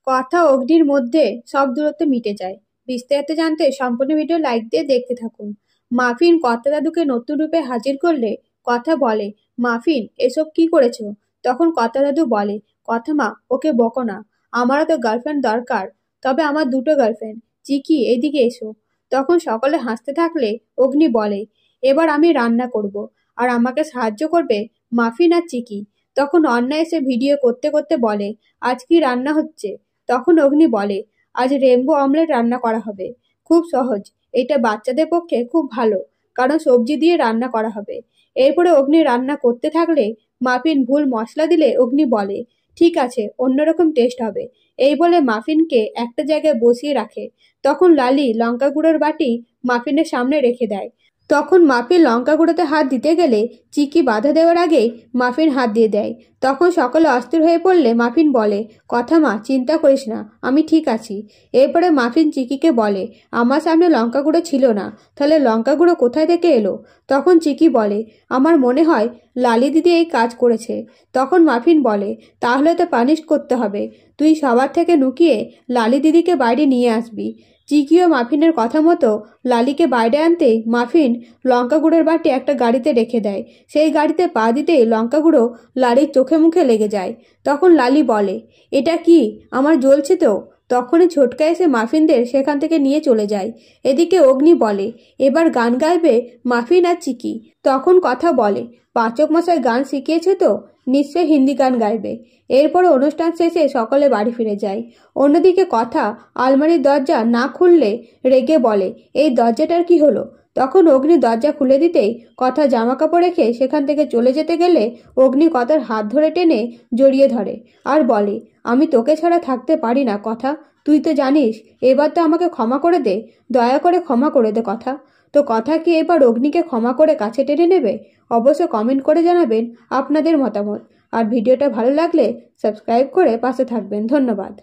কথা অগ্নির মধ্যে সব দূরত্ব মিটে যায়। বিস্তারিত জানতে সম্পূর্ণ ভিডিও লাইক দিয়ে দেখতে থাকুন। মাফিন কথা দাদুকে নতুন রূপে হাজির করলে কথা বলে, মাফিন এসব কি করেছো? তখন কথা দাদু বলে, কথা মা ওকে বকো না, আমারও তো গার্লফ্রেন্ড দরকার, তবে আমার দুটো গার্লফ্রেন্ড। চিকি এদিকে এসো। তখন সকলে হাসতে থাকলে অগ্নি বলে, এবার আমি রান্না করব, আর আমাকে সাহায্য করবে মাফিন আর চিকি। তখন অন্যা এসে ভিডিও করতে করতে বলে, আজ কি রান্না হচ্ছে? তখন অগ্নি বলে, আজ রেনবো অমলেট রান্না করা হবে। খুব সহজ, এটা বাচ্চাদের পক্ষে খুব ভালো, কারণ সবজি দিয়ে রান্না করা হবে। এরপরে অগ্নি রান্না করতে থাকলে মাফিন ভুল মশলা দিলে অগ্নি বলে, ঠিক আছে, অন্যরকম টেস্ট হবে। এই বলে মাফিনকে একটা জায়গায় বসিয়ে রাখে। তখন লালি লঙ্কা গুঁড়োর বাটি মাফিনের সামনে রেখে দেয়। তখন মাফিন লঙ্কা গুঁড়োতে হাত দিতে গেলে চিকি বাধা দেওয়ার আগেই মাফিন হাত দিয়ে দেয়। তখন সকলে অস্থির হয়ে পড়লে মাফিন বলে, কথা মা চিন্তা করিস না, আমি ঠিক আছি। এরপরে মাফিন চিকিকে বলে, আমার সামনে লঙ্কা গুঁড়ো ছিল না, তাহলে লঙ্কা গুঁড়ো কোথায় থেকে এলো? তখন চিকি বলে, আমার মনে হয় লালি দিদি এই কাজ করেছে। তখন মাফিন বলে, তাহলে তো পানিশ করতে হবে, তুই সবার থেকে লুকিয়ে লালি দিদিকে বাইরে নিয়ে আসবি। চিকি ও মাফিনের কথা মতো লালিকে বাইরে আনতেই মাফিন লঙ্কা গুঁড়োর বাটি একটা গাড়িতে রেখে দেয়। সেই গাড়িতে পা দিতেই লঙ্কা গুঁড়ো লালির চোখে মুখে লেগে যায়। তখন লালি বলে, এটা কি, আমার জ্বলছে তো। তখনই ছোটকা এসে মাফিনদের সেখান থেকে নিয়ে চলে যায়। এদিকে অগ্নি বলে, এবার গান গাইবে মাফিন আর চিকি। তখন কথা বলে, পাচক মশাই গান শিখিয়েছে তো, নিশ্চয় হিন্দি গান গাইবে। এরপরে অনুষ্ঠান শেষে সকলে বাড়ি ফিরে যায়। অন্যদিকে কথা আলমারির দরজা না খুললে রেগে বলে, এই দরজাটার কি হলো? তখন অগ্নি দরজা খুলে দিতেই কথা জামা কাপড় রেখে সেখান থেকে চলে যেতে গেলে অগ্নি কথার হাত ধরে টেনে জড়িয়ে ধরে আর বলে, আমি তোকে ছাড়া থাকতে পারি না কথা, তুই তো জানিস। এবার তো আমাকে ক্ষমা করে দে, দয়া করে ক্ষমা করে দে কথা। তো কথা কি এবার অগ্নিকে ক্ষমা করে কাছে টেনে নেবে? অবশ্য কমেন্ট করে জানাবেন আপনাদের মতামত। আর ভিডিওটা ভালো লাগলে সাবস্ক্রাইব করে পাশে থাকবেন। ধন্যবাদ।